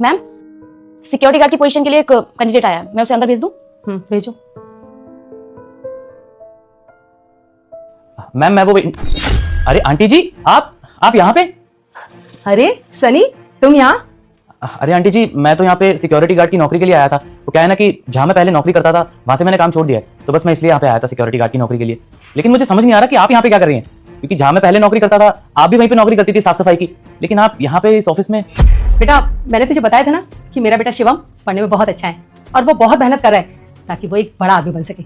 Ma'am, security guard की position के लिए एक कैंडिडेट आया है, मैं उसे अंदर भेज दूं? भेजो। मैम मैं वो अरे आंटी जी, आप यहाँ पे? अरे सनी, तुम यहाँ? अरे आंटी जी, मैं तो यहाँ पे सिक्योरिटी गार्ड की नौकरी के लिए आया था। तो क्या है ना कि जहाँ मैं पहले नौकरी करता था वहां से मैंने काम छोड़ दिया है, तो बस मैं इसलिए यहाँ पे आया था सिक्योरिटी गार्ड की नौकरी के लिए। लेकिन मुझे समझ नहीं आ रहा कि आप यहाँ पे क्या कर रही हैं, क्योंकि जहाँ मैं पहले नौकरी करता था आप भी वहीं पे नौकरी करती थी साफ सफाई की, लेकिन आप यहाँ पे इस ऑफिस में। बेटा, मैंने तुझे बताया था ना कि मेरा बेटा शिवम पढ़ने में बहुत अच्छा है और वो बहुत मेहनत कर रहा है ताकि वो एक बड़ा आदमी बन सके।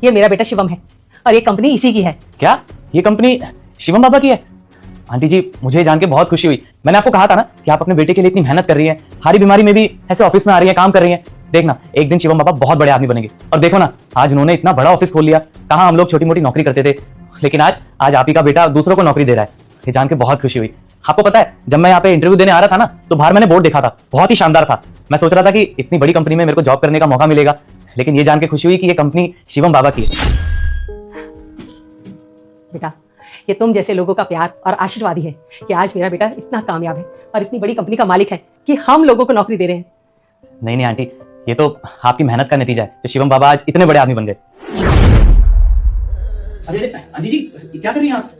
ये मेरा बेटा शिवम है और ये कंपनी इसी की है। क्या ये कंपनी शिवम बाबा की है? आंटी जी, मुझे जान के बहुत खुशी हुई। मैंने आपको कहा था ना कि आप अपने बेटे के लिए इतनी मेहनत कर रही हैं, हारी बीमारी में भी ऐसे ऑफिस में आ रही हैं, काम कर रही हैं। देखना एक दिन शिवम बाबा बहुत बड़े आदमी बनेंगे। और देखो ना, आज उन्होंने इतना बड़ा ऑफिस खोल लिया। कहाँ हम लोग छोटी मोटी नौकरी करते थे, लेकिन आज आप ही का बेटा दूसरों को नौकरी दे रहा है। ये जान के बहुत खुशी हुई। आपको पता है, जब मैं यहाँ पे इंटरव्यू देने आ रहा था ना, तो बाहर मैंने बोर्ड देखा था, बहुत ही शानदार था। मैं सोच रहा था कि इतनी बड़ी कंपनी में मेरे को जॉब करने का मौका मिलेगा, लेकिन ये जान के खुशी हुई कि ये कंपनी शिवम बाबा की है। बेटा, ये तुम जैसे लोगों का प्यार और आशीर्वाद ही है कि आज मेरा बेटा इतना कामयाब है और इतनी बड़ी कंपनी का मालिक है कि हम लोगों को नौकरी दे रहे हैं। नहीं नहीं आंटी, ये तो आपकी मेहनत का नतीजा है जो शिवम बाबा आज इतने बड़े आदमी बन गए। अरे आंटी जी, क्या कर रही हैं आप?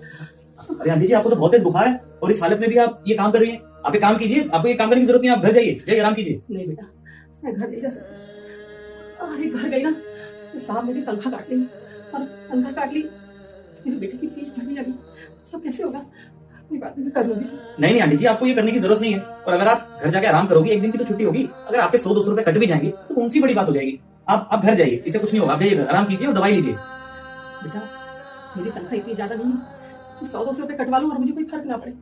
अरे आंटी जी, आपको तो बहुत तेज बुखार है और इस हालत में भी आप ये काम कर रही हैं। आप एक काम कीजिए, आपको ये काम करने की जरूरत नहीं है, आप घर जाइए, आराम कीजिए। नहीं बेटा, मैं घर नहीं जा सकती। अरे घर गई ना तो साहब मेरी तनख्वाह काट लेंगे और तनख्वाह काट ली, मेरे बेटे की फीस भरनी लगी, सब कैसे होगा? कोई बात नहीं, कर लूंगी सब। नहीं आंटी जी, आपको ये करने की जरूरत नहीं है। और अगर आप घर जाके आराम करोगी, एक दिन की तो छुट्टी होगी, अगर आपके 100-200 रुपए कट भी जाएंगे तो कौन सी बड़ी बात हो जाएगी। आप घर जाइए, इससे कुछ नहीं होगा। आप जाइए घर, आराम कीजिए और दवाई लीजिए। बेटा, मेरी तनख्वाह इतनी ज्यादा नहीं है 100-200 रुपए कटवा लूं और मुझे कोई फर्क ना पड़े।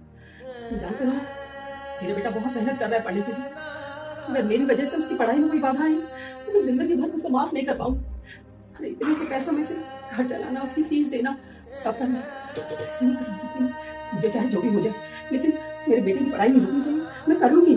जानते हो, मेरा बेटा बहुत मेहनत कर रहा है पढ़ने के लिए। अगर मेरी वजह से उसकी पढ़ाई में कोई बाधा आई तो मैं जिंदगी भर उसको माफ नहीं कर पाऊँ। अरे इतने से पैसों में से घर चलाना, उसकी फीस देना, सब करना, ऐसे नहीं कर सकती। मुझे चाहे जो भी हो जाए, लेकिन मेरे बेटे की पढ़ाई नहीं रुकनी चाहिए। मैं कर लूंगी।